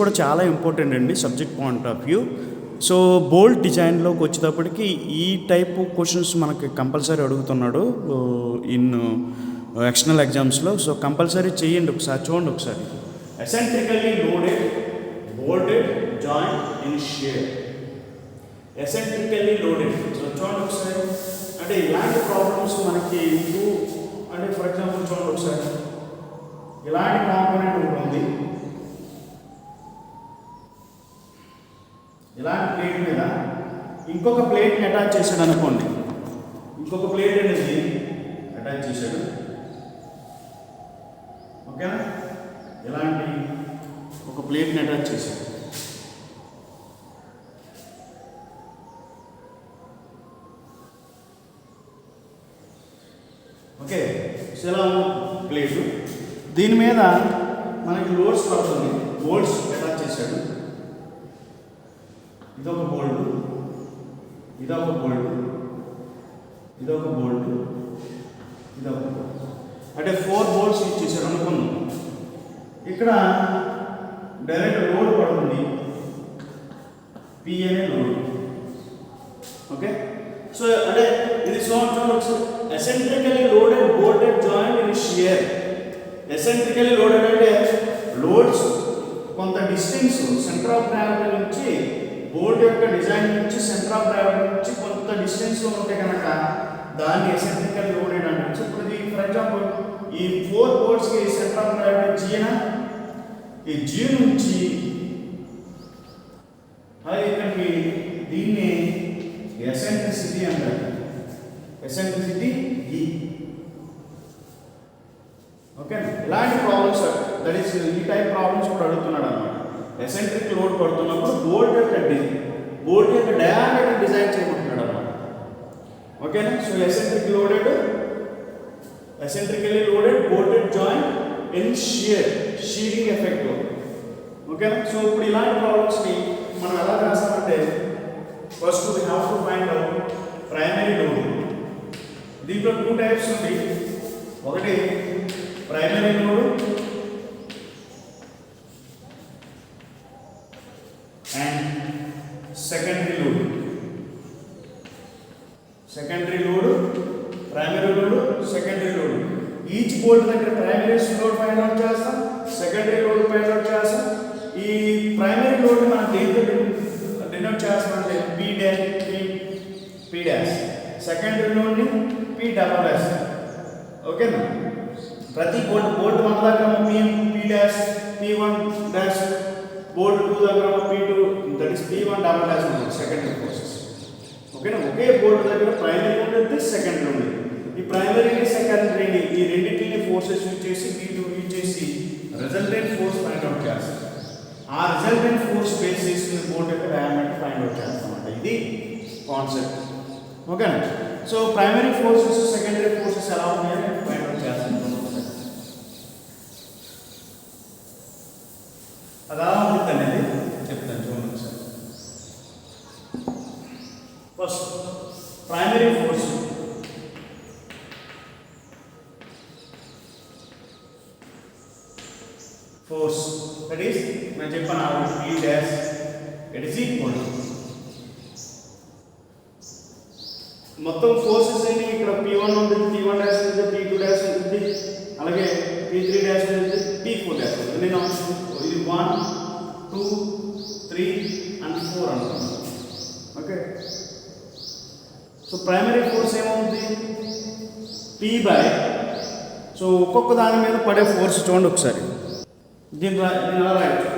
కూడా చాలా ఇంపార్టెంట్ అండి subject point of view. So bolt డిజైన్లోకి వచ్చేటప్పటికి ఈ టైప్ క్వశ్చన్స్ మనకి కంపల్సరీ అడుగుతున్నాడు ఇన్ ఎక్స్టర్నల్ ఎగ్జామ్స్లో. సో కంపల్సరీ చేయండి ఒకసారి, చూడండి ఒకసారి. Eccentrically loaded bolted joint in shear. Eccentrically loaded, so చూడండి ఒకసారి. అంటే ఇలాంటి ప్రాబ్లమ్స్ మనకి అంటే ఫర్ ఎగ్జాంపుల్ చూడండి ఒకసారి, ఇలాంటి కాంపోనెంట్ ఉంటుంది, ఇలాంటి ప్లేట్ మీద ఇంకొక ప్లేట్ని అటాచ్ చేశాడు అనుకోండి. ఇంకొక ప్లేట్ అనేది అటాచ్ చేశాడు, ఓకేనా? ఇలాంటి ఒక ప్లేట్ని అటాచ్ చేశాడు. ఓకే, సో ఇలా ప్లేటు, దీని మీద మనకి లోడ్స్ పడుతుంది, బోల్ట్స్ అటాచ్ చేశాడు. ఇదొక బోల్ట్, ఇదొక బోల్ట్, ఇదొక బోల్ట్, ఇదొక బోల్ట్. అంటే 4 బోల్ట్స్ యూజ్ చేశాడు అనుకున్నాం. ఇక్కడ డైరెక్ట్ లోడ్ పడుతుంది, పి అనే లోడ్. ఓకే, సో అంటే ఇది చూడండి, eccentrically loaded bolted joint in shear. Eccentrically loaded అంటే లోడ్స్ కొంత డిస్టెన్స్ సెంటర్ ఆఫ్ గ్రావిటీ నుంచి, బోల్ట్ యొక్క డిజైన్ నుంచి సెంటర్ ఆఫ్ గ్రావిటీ నుంచి కొంత డిస్టెన్స్లో ఉంటే కనుక దాన్ని ఎసెంట్రికల్లీ లోడెడ్ అంటే. ఇప్పుడు ఇది ఫర్ ఎగ్జాంపుల్ ఈ 4 బోల్ట్స్కి సెంటర్ ఆఫ్ గ్రావిటీ జీనా, ఈ జీ నుంచి అలాగే ఇక్కడికి దీన్ని ఎసెంట్రిసిటీ అంటారు, ఎసెంట్రిసిటీ ఈ. ఓకే, ఇలాంటి ప్రాబ్లమ్స్ దట్ ఈస్ ఈ టైప్ ప్రాబ్లమ్స్ కూడా అడుగుతున్నాడు అనమాట. ఎసెంట్రిక్ లోడ్ పడుతున్నప్పుడు బోల్ట్ యొక్క డయామీటర్ డిజైన్ చేయబడుతున్నాడు అనమాట. ఓకేనా? So eccentrically loaded bolted joint in shearing effect. ఓకేనా? సో ఇప్పుడు ఇలాంటి ప్రాబ్లమ్స్ని మనం ఎలా రాస్తామంటే, first we have to find out primary load. దీంట్లో 2 టైప్స్ ఉంది. ఒకటి primary load and secondary load. Secondary load, primary load, secondary load. Each bolt దగ్గర ప్రైమరీ లోడ్ ఫైండ్ అవుట్ చేస్తాం, సెకండరీ లోడ్ ఫైండ్ అవుట్ చేస్తాం. ఈ ప్రైమరీ లోడ్ మనం దేంతో denote చేస్తామంటే పీ డాష్, సెకండరీ లోడ్ని పీ డబల్ డాష్. ఓకేనా? ప్రతి బోల్ట్ 1 దగ్గర P dash, P1 dash, bolt 2 దగ్గర P2, that is P1 double dash ఉంటుంది సెకండరీ ఫోర్సెస్. ఓకేనా? ఒకే బోల్ట్ దగ్గర ప్రైమరీ ఉంటుంది, సెకండరీ ఉంటుంది. ఈ ప్రైమరీని సెకండరీని ఈ రెండింటిని ఫోర్సెస్ యూజ్ చేసి P2 యూజ్ చేసి రిజల్టెంట్ ఫోర్స్ ఫైండ్ అవుట్ చేస్తాం. ఆ రిజల్టెంట్ ఫోర్స్ బేస్ చేసిన బోల్ట్ యొక్క డయామీటర్ ఫైండ్ అవుట్ చేస్తామంట. ఇది కాన్సెప్ట్. ఓకేనా? So primary forces, secondary forces ఎలా ఉన్నాయని ఫైండ్ అవుట్ చేస్తాం. అది ఎలా ఉంటుంది అనేది చెప్తాను, చూడండి sir. First primary force. Force that is నేను చెప్పాను P dash it is equal to మొత్తం ఫోర్సెస్ అన్ని ఇక్కడ P1 ఉంది, P1 డాష్ ఉంది, P2 డాష్ ఉంది, అలాగే P3 డాష్ ఉంది, P4 డాష్ ఉంది. నేను ఇది 1 2 3 and 4 అనుకున్నాను. ఓకే, సో ప్రైమరీ ఫోర్స్ ఏమవుతుంది? P బై, సో ఒక్కొక్క దాని మీద పడే ఫోర్స్ చూడండి ఒకసారి. దీని ఎలా రాయొచ్చు?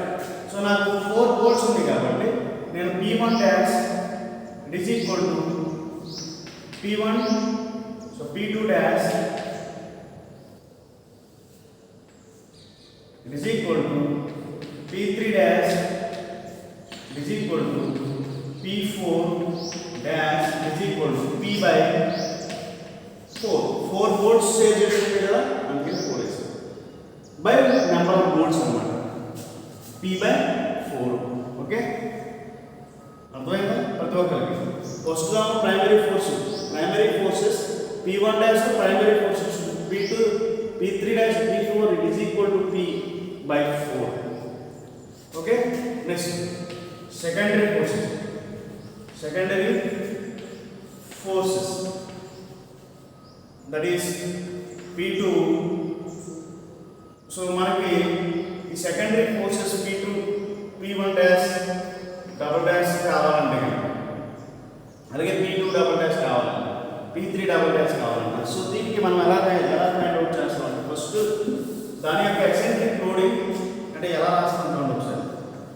సో నాకు 4 బోల్ట్స్ ఉంది కాబట్టి నేను P1 dash it is equal to P1, so P2 dash it is equal to P3 dash it is equal to P4 dash it is equal to P by 4. 4 bolts share చేస్తుంది కదా, అందుకే 4 వేసాను. By number of bolts అన్నమాట, P by 4. Okay, అర్థమైందా ప్రతి ఒక్కరికి? First దాని primary forces P1 dash primary forces P2 P3 dash P4 it is equal to P by 4. Okay. Next secondary forces that is P2. So మనకి ఈ secondary forces P2 P1 dash double dash కావాలంటే, అలాగే P2 double dash కావాలంటే, P3 double dash కావాలంటే, so దీనికి మనం ఎలా find out చేస్తామంటే ఫస్ట్ దాని యొక్క ఎసెంట్రిక్ లోడింగ్ అంటే ఎలా రాస్తాం ఒకసారి.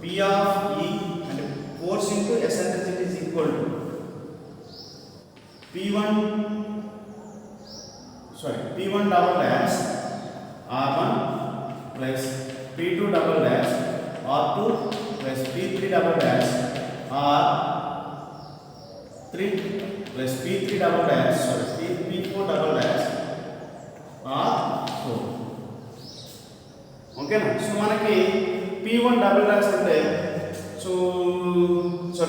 P ఆఫ్ E అంటే force into eccentricity is equal to P1 double dash R1 plus P2 double dash R2 plus P3 double dash R3 plus P3 double dash P4 double dash R4. ఓకేనా. So మనకి P1 double dash అంటే so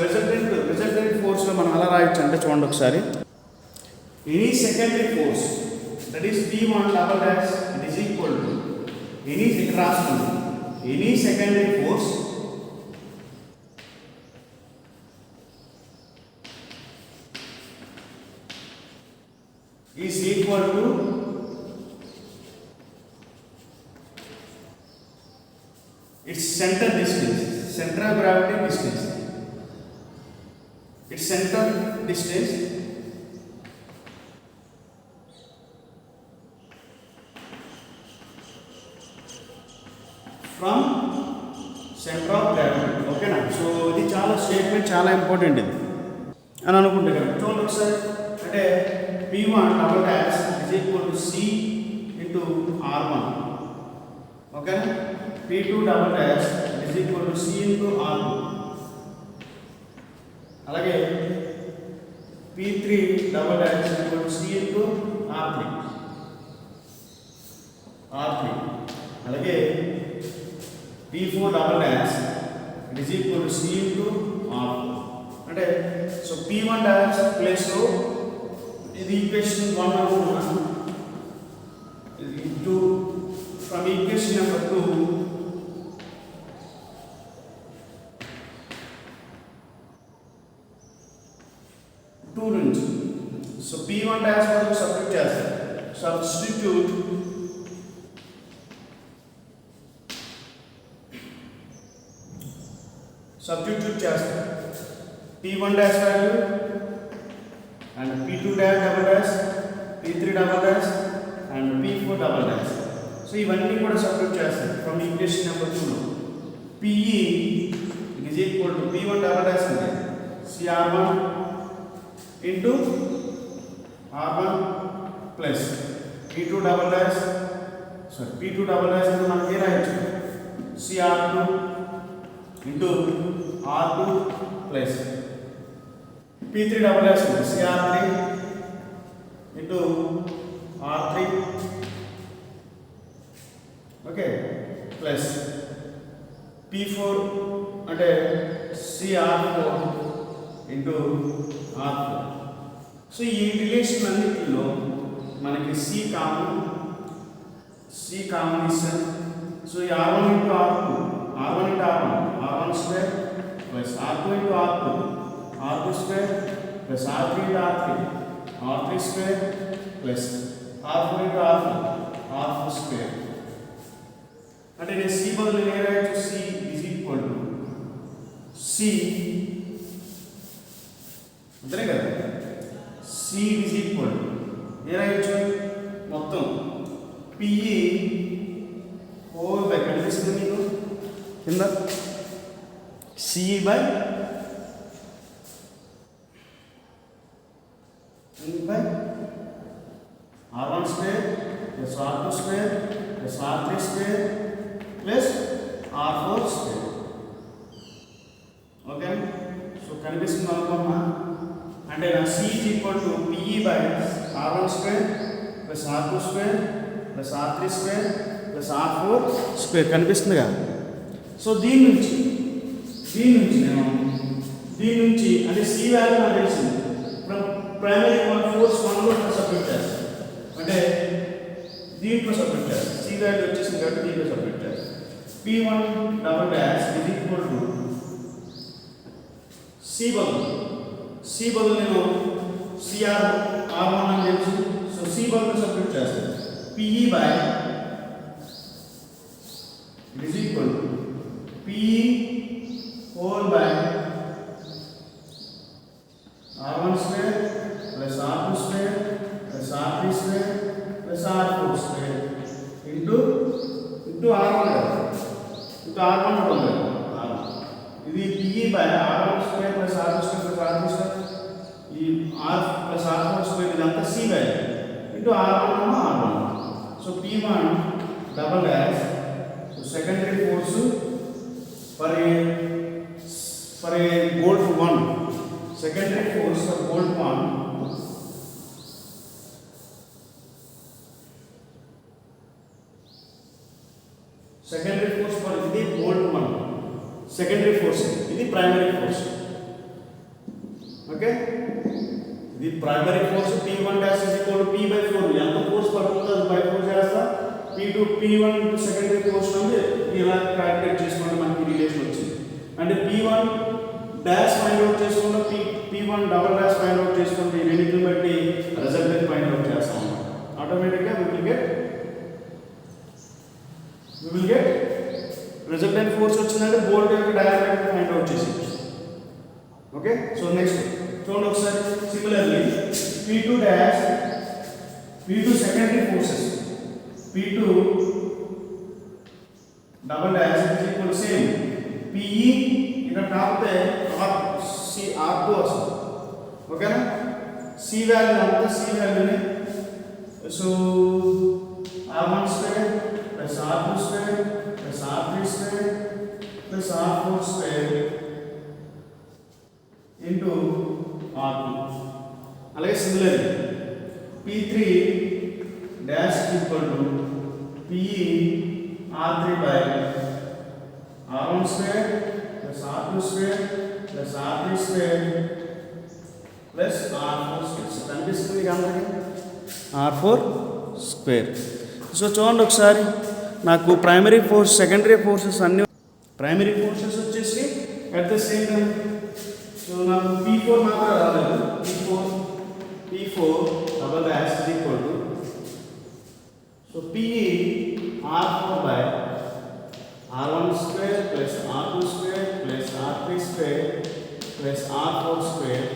resultant ఫోర్స్లో మనం ఎలా రాయొచ్చు అంటే చూడండి ఒకసారి. Any secondary force that is P1 double dash it is equal to any secondary force is equal to its center of gravity distance. Its center distance from centre of gravity. ఓకేనా. So ఇది చాలా statement చాలా important ఇది అని అనుకుంటే కదా. చూడండి ఒకసారి. అంటే P1 double dash is equal to C into R1. ఓకేనా. P2 double dash is equal to C into R2. అలాగే P3 double dash is equal to C into R3. అలాగే P4 double dash it is equal to C into R4. అంటే so P1 dash ప్లేస్లో ఇది equation 1 అనుకున్నాను. ఇది 2 from equation number 2 నుంచి so P1 dash వరకు substitute చేస్తారు. సబ్స్టిట్యూట్ చేస్తాం. P1 dash value and P2 dash double dash, P3 double dash and P4 double dash. So ఇవన్నీ కూడా సబ్స్టిట్యూట్ చేస్తాం ఫ్రమ్ ఈక్వేషన్ నెంబర్ 2 లో. PE is equal to P1 double dash అంటే CR1 into R1 plus P2 double dash అంటే మనకి ఏ రాయొచ్చు CR2 into R2 plus P3 double dash CR3 into R3 okay plus P4 అంటే CR4 into R4. So ఈ relation అన్నిటిలో మనకి C common ఇస్తాం. So ఈ R1 into R2 R1 square plus R2 into R2 square plus R3 into R3 square plus R4 into R4 square. అంటే నేను C బదులు ఏ రాయొచ్చు C is equal to C అంతే కదా. C is equal to ఏ రాయొచ్చు మొత్తం PE whole by కనిపిస్తుంది మీకు కింద C by R1 square plus R2 square plus R3 square plus R4 square. Okay. So కనిపిస్తుంది అనుకోమ్మా. అంటే నా C is equal to PE by R1 square plus R2 square plus R3 square plus R4 square కనిపిస్తుందిగా. So దీని నుంచి అంటే C value నాకు తెలిసింది. Primary force 1 లో సబ్స్టిట్యూట్ చేస్తాను. అంటే దీంట్లో సబ్స్టిట్యూట్ చేస్తాను. C వాల్యూ వచ్చేసింది కాబట్టి దీంట్లో సబ్స్టిట్యూట్ చేస్తాను. P1 double dash is equal C బదులు నేను సిఆర్ R1 అని తెలుసు. సో సి బదులు సబ్స్టిట్యూట్ చేస్తాను. PE by it is equal to PE whole by R1 square plus R2 square plus R3 square plus R4 square into R1 కదా, into R1 ఉంటుంది కదా. ఇది PE by R1 square plus R2 square plus R3 square, ఈ R plus R4 square ఇదంతా C value into R1 R1. So P1 double dash secondary force for a bolt 1, secondary force for bolt 1 secondary force for ఇది bolt 1 secondary force, ఇది primary force. Okay, ఇది primary force P1 dash is equal to P by 4. ఎంత force పడుతుందో అది by 4 చేస్తా. P1 secondary force నుండి ఇలా calculate చేసుకుంటే మనకి రిలేషన్ వచ్చింది. అంటే P1 డాష్ ఫైండ్ అవుట్ చేసుకుంటే P1 double dash find out చేసుకుంటే ఈ రెండింటిని బట్టి రిజల్టెంట్ ఫైండ్ అవుట్ చేస్తాం. ఆటోమేటిక్గా we will get resultant force వచ్చిందంటే బోల్ట్ యొక్క డయామీటర్ ఫైండ్ అవుట్ చేసేయచ్చు. ఓకే, సో నెక్స్ట్ చూడండి ఒకసారి. Similarly P2 secondary forces P2 double dash is equal same PE ఇక్కడ కాకపోతే R2 వస్తుంది. ఓకేనా, C వాల్యూ అంతా C వాల్యూని. So R1 square plus R2 square plus R3 square plus R4 square into R2. అలాగే similar P3 dash equal to PE R3 by R1 square plus R2 square plus R3 square plus R4 square. కనిపిస్తుంది అందరికీ R4 square. So చూడండి ఒకసారి, నాకు primary force secondary forces అన్ని primary forces వచ్చేసి at the same time. So నాకు P4 మాత్రం రాలేదు. P4 double dash is equal to so PE R4 by R1 square plus R2 square plus R3 square plus R4 square.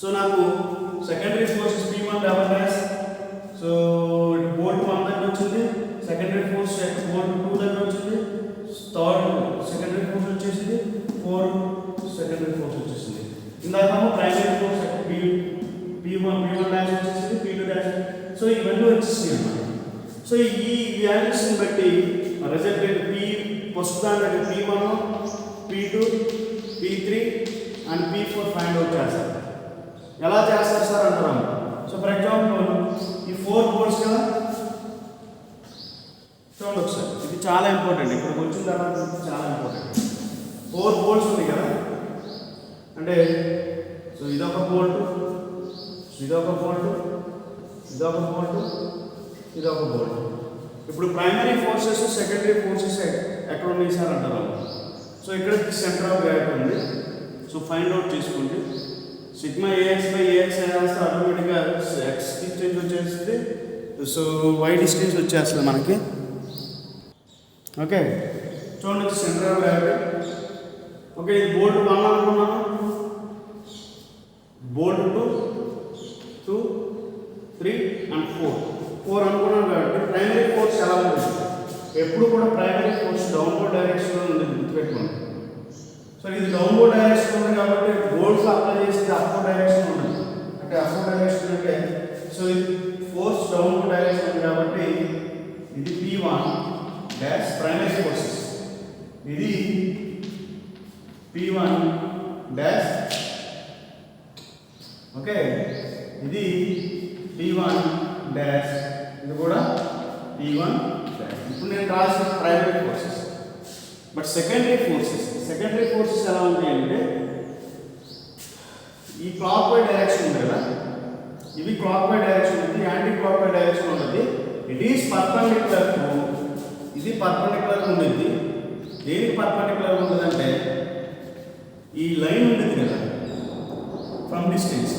So నాకు secondary forces P1 double dash, so bolt 1 దగ్గర వచ్చింది. Secondary force bolt 2 దగ్గర వచ్చింది. Third secondary force వచ్చేసింది. 4 secondary force వచ్చేసింది. ఇందాక primary force P1 dash వచ్చేసింది, P2 dash. So ఇవన్నీ వచ్చేసింది అన్నమాట. సో ఈ వాల్యూస్ని బట్టి రిజల్టెంట్ ఫస్ట్ దాని దగ్గర P1, P2, P3 and P4 find out చేస్తారు. ఎలా చేస్తారు సార్ అంటారు. సో ఫర్ ఎగ్జాంపుల్ ఈ 4 బోల్ట్స్ కదా, చూడండి ఒకసారి, ఇది చాలా ఇంపార్టెంట్. ఇక్కడికి వచ్చిన తర్వాత చాలా ఇంపార్టెంట్. 4 బోల్ట్స్ ఉంది కదా, అంటే సో ఇదొక బోల్ట్, ఇదొక బోల్ట్, ఇదొక బోల్ట్, ఇదొక బోల్ట్. ఇప్పుడు ప్రైమరీ ఫోర్సెస్ సెకండరీ ఫోర్సెస్ ఎక్కడ ఉన్నాయి సార్ అంటారు. సో ఇక్కడ సెంటర్ ఆఫ్ గ్రావిటీ ఉంది. సో ఫైండ్ అవుట్ చేసుకోండి. సిగ్మా AX బై AX వేస్తే ఆటోమేటిక్గా X డిస్టెన్స్ వచ్చేస్తుంది. సో Y డిస్టెన్స్ వచ్చేస్తుంది మనకి. ఓకే, చూడండి సెంటర్ ఆఫ్ గ్రావిటీ. ఓకే, ఇది బోల్ట్ 1 అనుకున్నాను, బోల్ట్ 2, 3 అండ్ 4 అనుకున్నాను. కాబట్టి ప్రైమరీ ఫోర్స్ ఎలా ఉంటుంది? ఎప్పుడు కూడా ప్రైమరీ ఫోర్స్ డౌన్వర్డ్ డైరెక్షన్లో ఉంది, గుర్తుపెట్టుకోండి. సో ఇది డౌన్వర్డ్ డైరెక్షన్ ఉంది కాబట్టి బోల్ట్స్ అప్లై చేస్తే అప్వర్డ్ డైరెక్షన్ ఉంటుంది. అంటే అప్వర్డ్ డైరెక్షన్ అంటే సో ఇది ఫోర్స్ డౌన్వర్డ్ డైరెక్షన్ ఉంది కాబట్టి ఇది P1 డాష్ ప్రైమరీ ఫోర్సెస్, ఇది P1 డాష్. ఓకే, ఇది P1 డాష్, ఇది కూడా P1 డాష్. ఇప్పుడు నేను రాసిన primary forces. But secondary forces ఎలా ఉంటాయంటే ఈ క్లాక్ వైడ్ డైరెక్షన్ ఉంది కదా, ఇవి క్లాక్ వైడ్ డైరెక్షన్ ఉంది, యాంటీ క్లాక్ వైడ్ డైరెక్షన్ ఉంటుంది. ఇట్ ఈస్ పర్పెండిక్యులర్ టు, ఇది పర్పెండిక్యులర్ ఉంటుంది. దేనికి పర్పెండిక్యులర్ ఉంటుందంటే ఈ లైన్ ఉంటుంది కదా ఫ్రమ్ డిస్టెన్స్,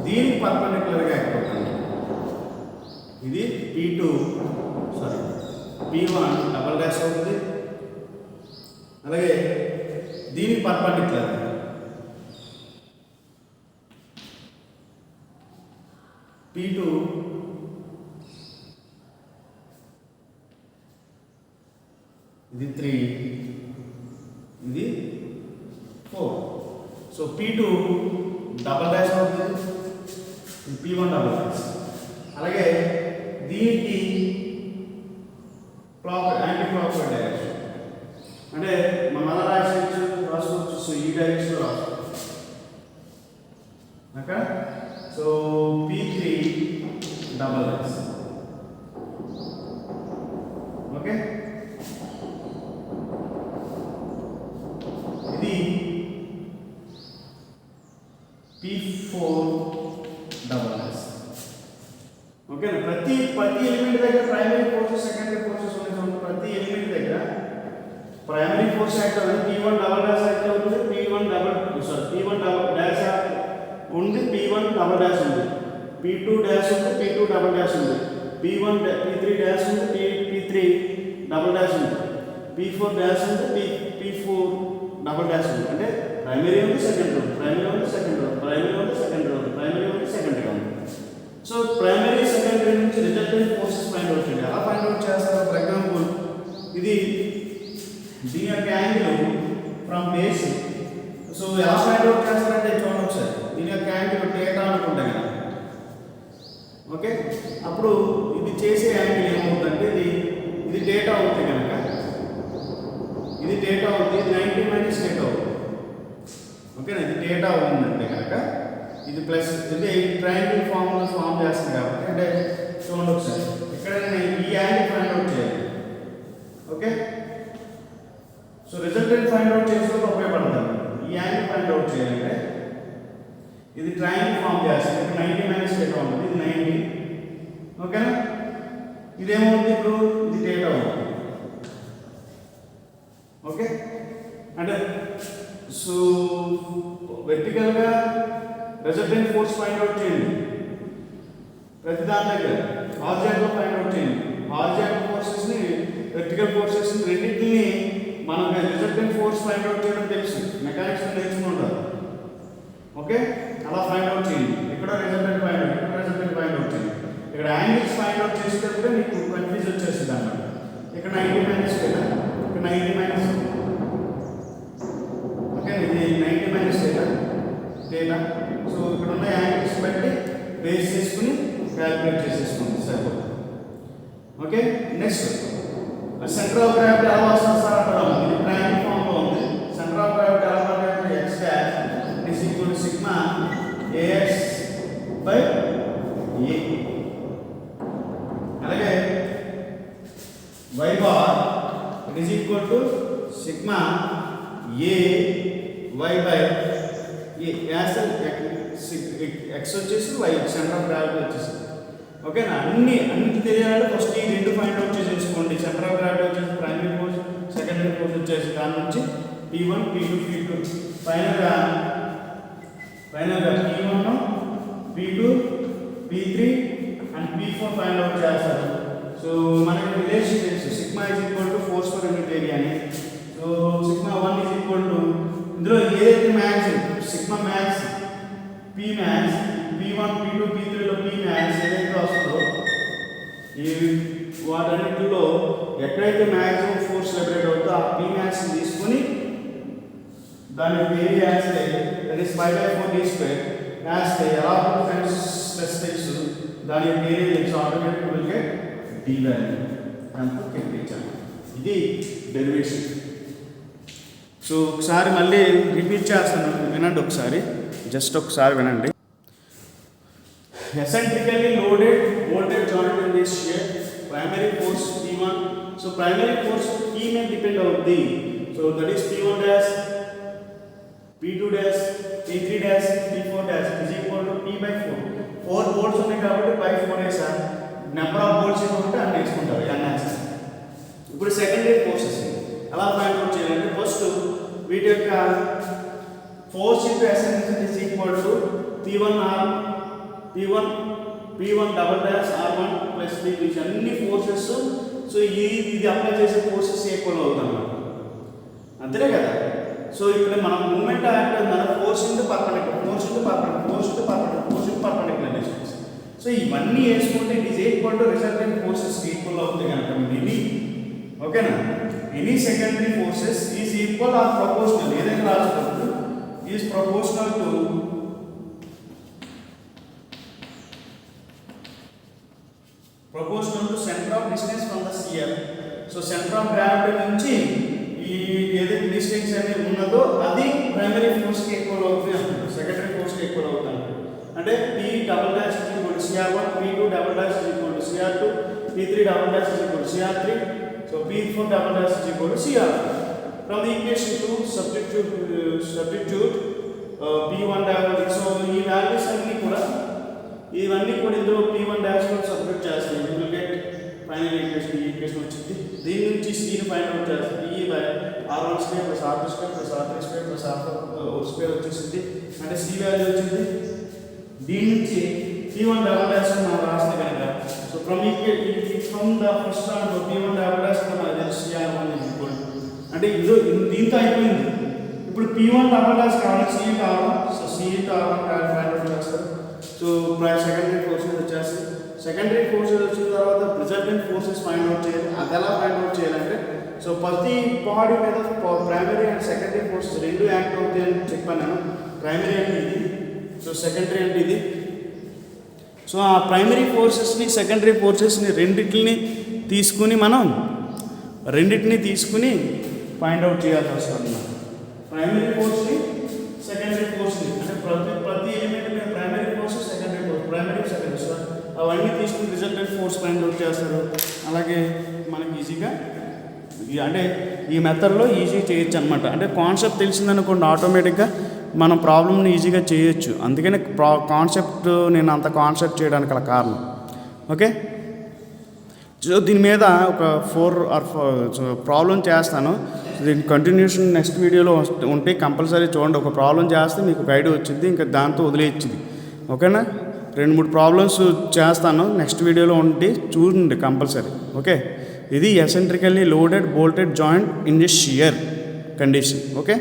దీనికి పర్పెండిక్యులర్గా యాక్ట్ అవుతుంది. ఇది P1 డబల్ డాష్ అవుతుంది. అలాగే దీనికి పర్పెండిక్యులర్ P2 ఇది 3, ఇది 4. సో P2 డబల్ డాష్ అవుతుంది, P1 డబల్ డాష్. అలాగే దీనికి యాంటీ క్లాక్ డైరెక్షన్, అంటే మనం అలా రాసుకోవచ్చు. సో ఈ డైరెక్షన్లో రాసుకోవచ్చు. Okay, so P3 double dash. Okay, ఇది P4 డబల్ డాష్. ఓకే, ప్రతి ఎలిమెంట్ దగ్గర ప్రైమరీ ఫోర్సెస్ సెకండరీ ఫోర్సెస్ ఉన్నాయి. ప్రతి ఎలిమెంట్ దగ్గర ప్రైమరీ ఫోర్స్ యాక్ట్ అవుతుంది, P1 డబల్ డాష్ యాక్ట్ అవుతుంది, P1 డబల్ డాష్ ఉంది, P1 డబల్ డాష్ ఉంది, P2 డాష్ ఉంది, P2 డబల్ డాష్ ఉంది, P3 డాష్ ఉంది, P3 డబల్ డాష్ ఉంది, P4 డాష్ ఉంది, P4 డబల్ డాష్ ఉంది. అంటే ప్రైమరీ ఉంది, సెకండరీ ఉంది, ప్రైమరీ ఉంది, సెకండరీ ఉంది, ప్రైమరీ ఉంది, సెకండరీ ఉంది, ప్రైమరీ ఉంది, సెకండరీ ఉంది. సో ప్రైమరీ సెకండరీ నుంచి రిజల్టెంట్ ఫోర్సెస్ ఫైండ్ అవుట్ చేయండి. ఎలా ఫైండ్ అవుట్ చేస్తారు? ఫర్ ఎగ్జాంపుల్ ఇది దీని యొక్క యాంగిల్ ఫ్రమ్ బేస్. సో ఎలా ఫైండ్ అవుట్ చేస్తారంటే చూడండి ఒకసారి. దీని యొక్క యాంగిల్ డేటా అనుకుంటా కదా. ఓకే, అప్పుడు ఇది చేసే యాంగిల్ ఏమవుతుందంటే ఇది డేటా అవుతుంది కనుక ఇది డేటా అవుతుంది, ఇది 90 మైనస్ డేటా అవుతుంది. ఓకేనా, ఇది డేటా ఉందంటే కనుక ఇది ప్లస్, అంటే ట్రయాంగిల్ ఫామ్ చేస్తుంది కాబట్టి. అంటే చూడండి ఒకసారి, ఇక్కడ నేను ఈ యాంగిల్ ఫైండ్ అవుట్ చేయాలి. Okay, so resultant find out చేసేందుకు ఉపయోగపడతాను. ఈ యాంగిల్ ఫైండ్ అవుట్ చేయాలంటే ఇది ట్రయాంగిల్ ఫామ్ చేస్తుంది. ఇక్కడ 90 మైనస్ డేటా ఉంటుంది, ఇది 90. ఓకేనా, ఇదేమవుతుంది ఇప్పుడు, ఇది డేటా అవుతుంది. ఓకే, అంటే సో వెర్టికల్గా రిజల్టెంట్ ఫోర్స్ ఫైండ్ అవుట్ చేయండి ప్రతి దాని దగ్గర. హారిజాంటల్ ఫైండ్ అవుట్ చేయండి. హారిజాంటల్ ఫోర్సెస్ని, వెర్టికల్ ఫోర్సెస్ని రెండింటిని మనకు రిజల్టెంట్ ఫోర్స్ ఫైండ్ అవుట్ చేయడం తెలుసు, మెకానిక్స్ నేర్చుకుంటారు. ఓకే, అలా ఫైండ్ అవుట్ చేయండి. ఇక్కడ రిజల్టెంట్ ఫైండ్ అవుట్, ఇక్కడ రిజల్టెంట్ ఫైండ్ అవుట్ చేయండి. ఇక్కడ యాంగిల్స్ ఫైండ్ అవుట్ చేసేటప్పుడు మీకు కన్ఫ్యూజ్ వచ్చేస్తుంది అన్నమాట. ఇక్కడ 90 మైనస్ డేటా, ఇక్కడ 90 మైనస్. ఓకే, ఇది 90 మైనస్ డేటా. సో ఇక్కడ ఉన్న యాంగిల్స్ బట్టి బేస్ చేసుకుని క్యాలిక్యులేట్ చేసేసుకోండి సరిపోతుంది. Okay, next centre of gravity ఎలా వస్తుంది సార్ అంటారు. ఇది ట్రయాంగిల్ ఫామ్ లో ఉంది. సెంటర్ ఆఫ్ గ్రావిటీ ఎలా ఉంటుంది? x dash is equal to sigma ax by a. అలాగే y bar it is equal to sigma a y by a. x వచ్చేసి y, సెంటర్ ఆఫ్ గ్రావిటీ వచ్చేసి. ఓకేనా, అన్నిటి తెలియాలంటే ఫస్ట్ ఈ రెండు ఫైండ్ అవుట్ చేసేసుకోండి. సెంటర్ ఆఫ్ గ్రావిటీ వచ్చేసి ప్రైమరీ ఫోర్స్, సెకండరీ ఫోర్స్ వచ్చేసి దాని నుంచి P1 P2 P2 ఫైనల్గా P1 P2 P3 and P4 find out చేస్తారు. సో మనకి రిలేషన్ తెలుసు, sigma is equal to force per unit area అని. So sigma 1 is equal to, ఇందులో ఏదైతే max sigma max P max P1 P2 P3లో P max ఏదైతే వస్తుందో ఈ వాటన్నిటిలో ఎక్కడైతే మ్యాక్సిమం ఫోర్స్ లిబరేట్ అవుతుందో ఆ P మ్యాక్స్ తీసుకొని దాని ఏరియా వేస్తే దట్ ఈస్ 5/4d² వేస్తే ఎలా ఫ్రెండ్స్ స్పెసిఫిక్స్ దాని యొక్క ఏరియా తెలుసు, automatic will get d value అంత కెప్పించాను. ఇది డెరివేషన్. సో ఒకసారి మళ్ళీ రిపీట్ చేస్తాను, వినండి ఒకసారి, జస్ట్ ఒకసారి వినండి. Eccentrically loaded voltage joint in this shape, primary force P1. So primary force P may depend on the, so that is P1 dash, P2 dash, P3 dash, P4 dash is equal to P by 4. 4 volts ఉన్నాయి కాబట్టి by 4 వేసారు. Number of volts ఏమంటే అన్ని వేసుకుంటారు, అన్నీ వేస్తారు. ఇప్పుడు secondary forces ఎలా ఫైండ్ అవుట్ చేయాలంటే ఫస్ట్ వీటి యొక్క force into eccentricity is equal to P1 double dash R1 plus P2 అన్ని ఫోర్సెస్. సో ఇది అప్లై చేసే ఫోర్సెస్ ఈక్వల్ అవుతుంది అన్నమాట, అంతే కదా. సో ఇక్కడ మనం మూమెంట్ యాక్ట్ మన force into perpendicular distance. So ఇవన్నీ వేసుకుంటే it is equal to resultant forces equal అవుతుంది కనుక ఎనీ, ఓకేనా, any secondary forces is equal or proportional, ఏదైనా రాసినప్పుడు is proportional to center of distance from the CR. So center of gravity నుంచి ఈ ఏదైతే డిస్టెన్స్ అనేది ఉన్నదో అది ప్రైమరీ ఫోర్స్కి ఈక్వల్ అవుతుంది అంటారు, సెకండరీ ఫోర్స్కి ఈక్వల్ అవుతుంది అంటారు. అంటే P double dash is equal to CR1, P2 double dash is equal to CR2, P3 double dash is equal to CR3, so P4 double dash is equal to CR4. From the equation 2 substitute P1 double, so ఈ values అన్ని కూడా ఇవన్నీ కూడా ఇందులో P1 dash కూడా substitute చేస్తాయి. You will get final equation, ఈ equation వచ్చింది. దీని నుంచి Cని ఫైండ్ అవుట్ చేస్తుంది. ఈ R1 square plus R2 square plus R3 square plus R4 whole square వచ్చేసింది, అంటే C వాల్యూ వచ్చింది. దీని నుంచి P1 డబల్ డాష్ మనం రాస్తే కనుక, so from the first round P1 double dash మనకి CR1 ఈక్వల్, అంటే ఇది దీంతో అయిపోయింది. ఇప్పుడు P1 డబల్ డాష్ కావాలి, C కావాలి. So C into R1 find out చేస్తారు. సో సెకండరీ ఫోర్సెస్ వచ్చేస్తాయి. సెకండరీ ఫోర్సెస్ వచ్చిన తర్వాత రిజల్టెంట్ ఫోర్సెస్ ఫైండ్ అవుట్ చేయాలి. అది ఎలా ఫైండ్ అవుట్ చేయాలంటే, సో ప్రతి బాడీ మీద ప్రైమరీ అండ్ సెకండరీ ఫోర్సెస్ రెండు యాక్ట్ అవుతాయి అని చెప్పాను నేను. ప్రైమరీ అంటే ఇది, సో సెకండరీ అంటే ఇది. సో ఆ ప్రైమరీ ఫోర్సెస్ని సెకండరీ ఫోర్సెస్ని రెండింటిని తీసుకుని ఫైండ్ అవుట్ చేయాల్సి వస్తుంది. ప్రైమరీ ఫోర్స్ని సెకండరీ ఫోర్స్ని, అంటే ప్రతి ఎలిమెంట్ మీద primary force secondary force, primary secondary, so అవన్నీ తీసుకుని రిజల్టెంట్ ఫోర్స్ ఫైండ్ అవుట్ చేస్తారు. అలాగే మనకి ఈజీగా అంటే ఈ మెథడ్లో ఈజీ చేయొచ్చు అనమాట. అంటే కాన్సెప్ట్ తెలిసిందనుకోండి ఆటోమేటిక్గా మనం ప్రాబ్లమ్ని ఈజీగా చేయొచ్చు. అందుకనే కాన్సెప్ట్ నేను అంత కాన్సెప్ట్ చేయడానికి అలా కారణం. ఓకే, సో దీని మీద ఒక 4 or 5 ప్రాబ్లం చేస్తాను. దీని కంటిన్యూషన్ నెక్స్ట్ వీడియోలో ఉంటే కంపల్సరీ చూడండి. ఒక ప్రాబ్లం చేస్తే మీకు గైడ్ వచ్చింది, ఇంకా దాంతో వదిలేయచ్చింది. ఓకేనా, 2-3 ప్రాబ్లమ్స్ చేస్తాను నెక్స్ట్ వీడియోలో ఉంటే చూడండి కంపల్సరీ. ఓకే, ఇది eccentrically loaded bolted joint in the shear condition. Okay.